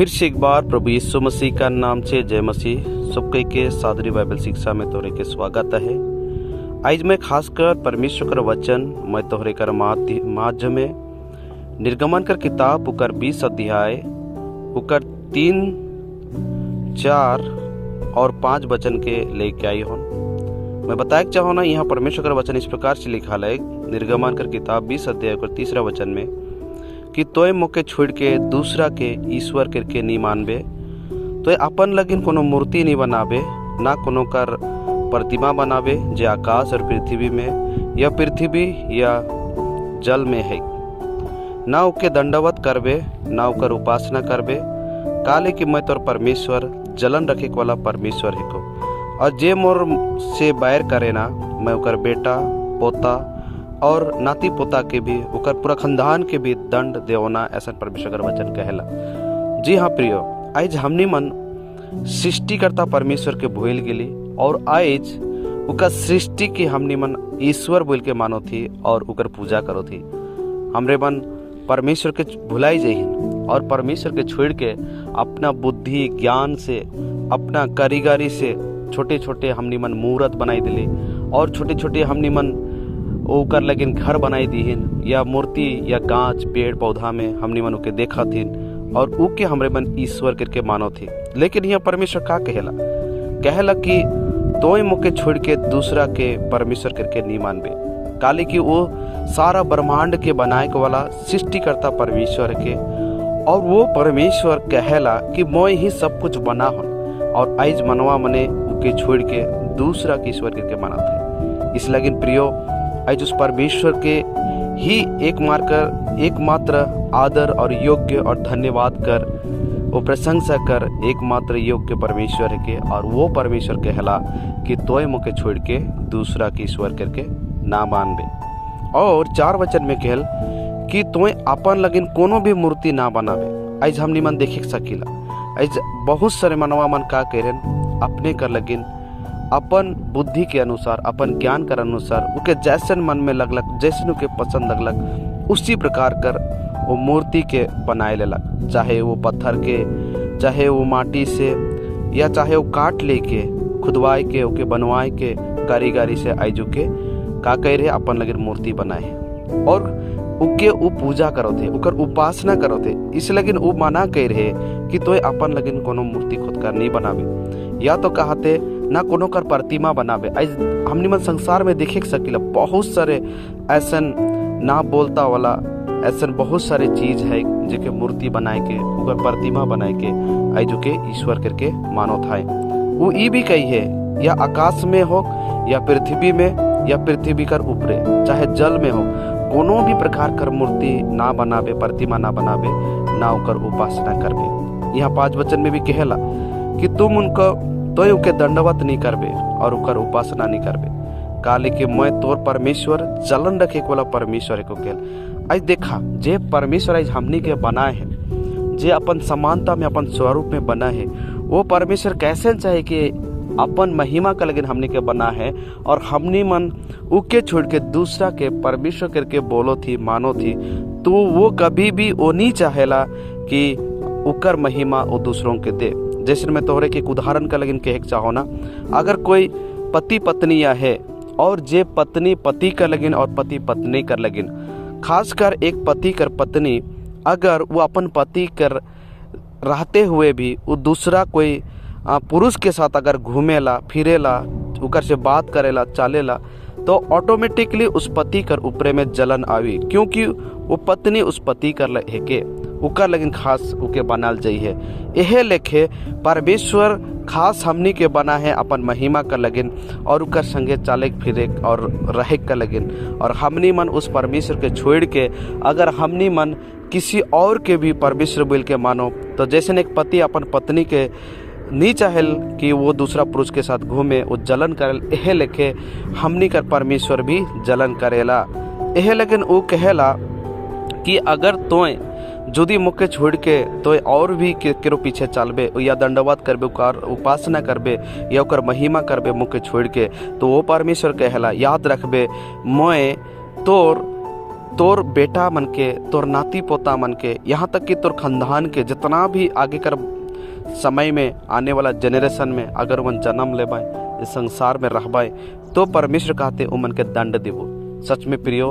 फिर से एक बार प्रभु यीशु मसीह का नाम से जय मसीह सबके के सादरी बाइबल शिक्षा में तोहरे के स्वागत है। आज मैं खासकर परमेश्वर का वचन मैं तोहरे कर माध्यम में निर्गमन कर किताब उकर 20 अध्याय उकर 3, 4 और 5 वचन के लेके आई हूँ। मैं बताया चाहो ना, यहाँ परमेश्वर का वचन इस प्रकार से लिखा है निर्गमन कर किताब 20 अध्याय और 3 वचन में कि तोय मोके छोड़ के दूसरा के ईश्वर करके नहीं मानबे, तो अपन लगिन कोनो मूर्ति नहीं बनाबे, ना कोनो कर प्रतिमा बनाबे जे आकाश और पृथ्वी में या पृथ्वी या जल में है, ना उके दंडवत करबे ना उकर उपासना करबे, काले कि मैं तोर परमेश्वर जलन रखे वाला परमेश्वर है को। और जे मोर से बैर करे ना, मैं उकर बेटा पोता और नाती पोता के भी उकर पूरा खानदान के भी दंड देवना, ऐसा परमेश्वर का वचन कहला। जी हाँ प्रियो, आज हमनी मन सृष्टिकर्ता परमेश्वर के भूल गेली और आज उका सृष्टि की हमनी मन ईश्वर बोल के मानो थी और उकर पूजा करो थी। हमरे मन परमेश्वर के भुलाई जाइए और परमेश्वर के छोड़ के अपना बुद्धि ज्ञान से अपना कारीगरी से छोटे छोटे हमनी मन मूर्त बनाई दिली और छोटे छोटे हमनी मन ओकर लगिन घर बनाई दीहिन या मूर्ति या गाछ पेड़ पौधा में हमनी मन के देखा थी और उके हमरे मन ईश्वर करके मानो थी। लेकिन यहाँ परमेश्वर का कहला कि तोय मोके छोड़ के दूसरा के परमेश्वर करके नहीं मानबे, काले कि वो सारा ब्रह्मांड के बनाए के वाला सृष्टिकर्ता परमेश्वर के और वो परमेश्वर कहला कि मैं ही सब कुछ बना हूँ और आज मनवा मने उके छोड़ के दूसरा के ईश्वर करके माना था। इस लगिन प्रियो, आज उस परमेश्वर के ही एकमात्र आदर और योग्य और धन्यवाद कर, वो प्रशंसा कर एकमात्र योग्य परमेश्वर के, और वो परमेश्वर कहला कि तोय मोके छोड़ के दूसरा के ईश्वर करके ना मानबे। और 4 वचन में कहल कि तोय अपन लगिन कोनो भी मूर्ति ना बनावे। आज हमनी मन देखे सकीला, आज बहुत सारे मनवा मन का करें अपने कर लगिन अपन बुद्धि के अनुसार अपन ज्ञान कर अनुसार उके जैसन मन में लगलक, जैसन उके पसंद लगलक उसी प्रकार कर वो मूर्ति के बनाए लेलक, चाहे वो पत्थर के, चाहे वो माटी से, या चाहे वो काट लेके खुदवाए के ओके बनवाए के कारीगरी से आइजू के का कह रहे अपन लगे मूर्ति बनाए और उके वो पूजा करो थे, उकर उपासना करो थे। इस लगिन वो मना कह रहे कि तोय अपन लगिन कोनो मूर्ति खुद कर नहीं बनावे, या तो कहते ना कोनो कर प्रतिमा बनावे। आज हमनी मन संसार में देखे सकीला बहुत सारे ऐसन ना बोलता वाला ऐसन बहुत सारे चीज है जेके मूर्ति बनाए के उकर प्रतिमा बनाए के आज के ईश्वर करके मानो था। वो ये भी कही है या आकाश में हो या पृथ्वी में या पृथ्वी कर ऊपरे चाहे जल में हो, कोनो भी प्रकार कर मूर्ति ना बनावे, प्रतिमा ना बनावे, ना उकर उपासना करबे। यहाँ 5 वचन में भी कहला कि तुम उनको तोय उके दंडवत नहीं करबे और उकर उपासना नहीं करबे, काले कि मैं तोर परमेश्वर जलन रखे वाला परमेश्वर को कहल। आज देखा जे परमेश्वर आज हमनी के बना है, जे अपन समानता में अपन स्वरूप में बना है, वो परमेश्वर कैसे चाहे कि अपन महिमा का लगिन हमनी के बना है और हमनी मन उके छोड़ के दूसरा के परमेश्वर करके बोलो थी मानो थी, तो वो कभी भी वो नहीं चाहेला कि उकर महिमा वो दूसरों के दे। जैसे मैं तोहरे के एक उदाहरण का लगिन कहे चाहो ना, अगर कोई पति पत्नी है और जे पत्नी पति कर लगिन और पति पत्नी कर लगिन, खासकर एक पति कर पत्नी अगर वो अपन पति कर रहते हुए भी वो दूसरा कोई पुरुष के साथ अगर घूमेला फिरेला उकर से बात करेला चालेला, तो ऑटोमेटिकली उस पति कर ऊपरे में जलन आवी, क्योंकि वो पत्नी उस पति कर हेके उकर लगिन खास उके बनाल जाइए। यह लेखे परमेश्वर खास हमनी के बना है अपन महिमा का लगिन और उकर संगे चाले फिरे और रहे का लगिन, और हमनी मन उस परमेश्वर के छोड़ के अगर हमनी मन किसी और के भी परमेश्वर बोल के मानो, तो जैसे एक पति अपन पत्नी के नहीं चाहेल कि वो दूसरा पुरुष के साथ घूमे, वो जलन करेल, यह लेखे हमनी कर परमेश्वर भी जलन करेला। यह लेकिन वो कहेला कि अगर तोय यदि मुके छोड़ के तो और भी केरो पीछे चलबे या दंडवत करबे, ओकर उपासना करबे या ओकर महिमा करबे मुके छोड़ के, तो वो परमेश्वर कहला याद रखबे मैं तोर तोर बेटा मन के, तोर नाती पोता मन के, यहाँ तक कि तोर खानदान के जितना भी आगे कर समय में आने वाला जनरेशन में अगर मन जन्म लेबाए, इस संसार में रहबाए, तो परमेश्वर कहते उमन के दंड देवो। सच में प्रियो,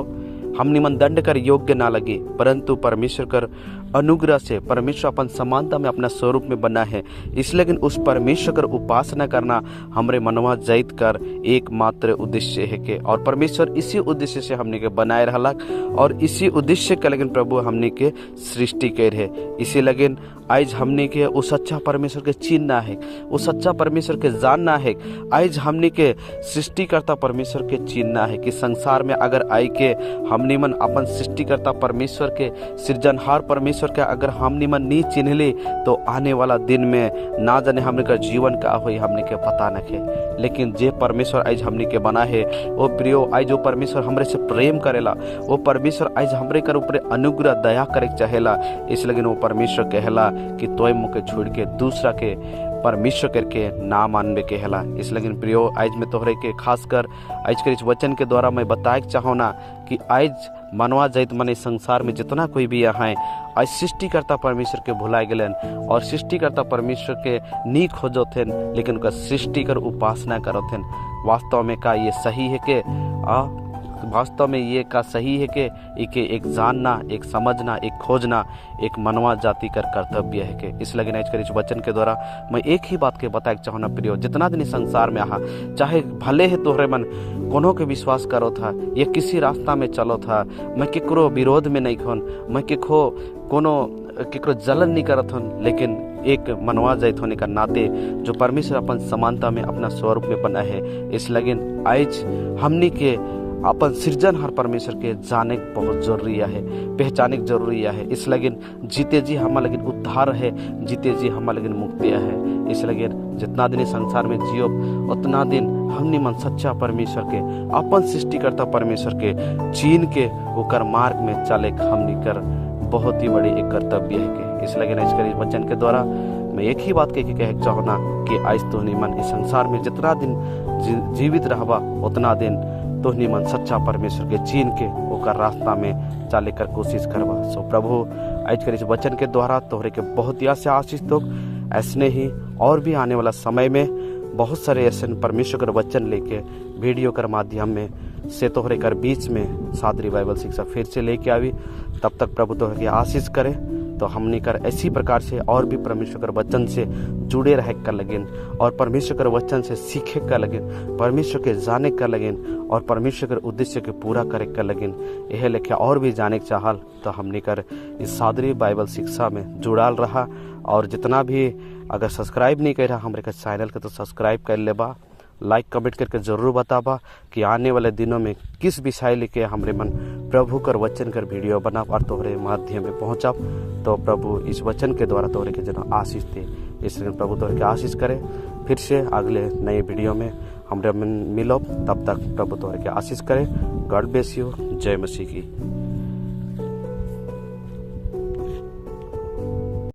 हमनी मन दंड कर योग्य ना लगे, परंतु परमेश्वर कर अनुग्रह से परमेश्वर अपन समानता में अपना स्वरूप में बना है, इसलिए उस परमेश्वर कर उपासना करना हमरे मनवा जाइत कर एकमात्र उद्देश्य है के, और परमेश्वर इसी उद्देश्य से हमने के बनाए रहलक, और इसी उद्देश्य के लगिन प्रभु हमने के सृष्टि कर है। इसी लगिन आज हमने के उस सच्चा परमेश्वर के चिन्हना है, उस सच्चा परमेश्वर के जानना है। आज हमने के सृष्टिकर्ता परमेश्वर के चिन्हना है कि संसार में अगर आई के हमने मन अपन सृष्टिकर्ता परमेश्वर के, सृजनहार परमेश्वर के अगर हमने मन नहीं चिन्हले, तो आने वाला दिन में ना जाने हमने का जीवन का हुई हमने के पता न है। लेकिन जे परमेश्वर आज हमने के बना है, वो प्रियो आज जो परमेश्वर हमरे से प्रेम करेला, वो परमेश्वर आज हमरे कर ऊपर अनुग्रह दया करे चाहेला। इसलिए वो परमेश्वर कहला कि तोय मुके छोड़ के दूसरा के परमेश्वर करके ना मानबे के हला। इसलिए प्रियो, आज मैं तोहरे के खासकर आज के इस वचन के द्वारा मैं बताए चाहो ना कि आज मनवा जाइत मने संसार में जितना कोई भी यहाँ है, आज सृष्टिकर्ता परमेश्वर के भुलाए गलन, और सृष्टिकर्ता परमेश्वर के नी खोजोथेन, लेकिन उनका सृष्टि कर उपासना करोथेन। वास्तव में का ये सही है के वास्तव में ये का सही है कि इके एक जानना, एक समझना, एक खोजना एक मनवा जाति कर कर्तव्य है के। इसलिए आज कर इस वचन के द्वारा मैं एक ही बात के बताए चाहूँ ना प्रियो, जितना दिन संसार में आहा, चाहे भले है तोहरे मन कोनो के विश्वास करो था, ये किसी रास्ता में चलो था, मैं केकरो विरोध में नहीं खोन, मैं केकरो जलन नहीं करत हन, लेकिन एक मनवा जाइत होने का नाते जो परमेश्वर अपन समानता में अपना स्वरूप में बना है, इसलिए आज हमने के अपन सृजनहार परमेश्वर के जाने बहुत जरूरी है, पहचाने जरूरी है। इसलिए जीते जी हम लगिन उद्धार है, जीते जी हम लगिन मुक्ति है। इसलिए जितना दिन संसार में जियो उतना दिन हमने मन सच्चा परमेश्वर के, अपन सृष्टिकर्ता परमेश्वर के चीन के ओकर मार्ग में चले हमने कर बहुत ही बड़ी एक कर्तव्य है के। इसलिए इस वचन के द्वारा मैं एक ही बात कह चाहूँ ना कि आज तो मन इस संसार में जितना दिन जीवित रहबा उतना दिन तोहनी मन सच्चा परमेश्वर के चीन के ओकर रास्ता में चले कर कोशिश करवा। सो प्रभु आज कर इस वचन के द्वारा तोहरे के बहुत ही आशीष दो। ऐसने ही और भी आने वाला समय में बहुत सारे ऐसे परमेश्वर का वचन लेके वीडियो कर माध्यम में से तोहरे कर बीच में सादरी बाइबल शिक्षा फिर से लेके आवी। तब तक प्रभु तोहरे की आशीष करे, तो हमने कर ऐसी प्रकार से और भी परमेश्वर के वचन से जुड़े रह कर लगिन, और परमेश्वर के वचन से सीखे कर लगिन, परमेश्वर के जाने कर लगिन, और परमेश्वर के उद्देश्य के पूरा करे कर लगिन। यह लेके और भी जाने के चाहल तो हमने कर इस सादरी बाइबल शिक्षा में जुड़ाल रहा। और जितना भी अगर सब्सक्राइब नहीं कर रहा हमारे का चैनल के, तो सब्सक्राइब कर लेबा, लाइक कमेंट करके जरूर बताबा कि आने वाले दिनों में किस विषय लेके हमरे मन प्रभु कर वचन कर वीडियो बना और तोहरे माध्यम में पहुँचा। तो प्रभु इस वचन के द्वारा तोहरे के जना आशीष दे, इसलिए प्रभु तोहरे के आशीष करे। फिर से अगले नए वीडियो में हमरे मन मिलो, तब तक प्रभु तोहरे के आशीष करे। God bless you. जय मसीह की।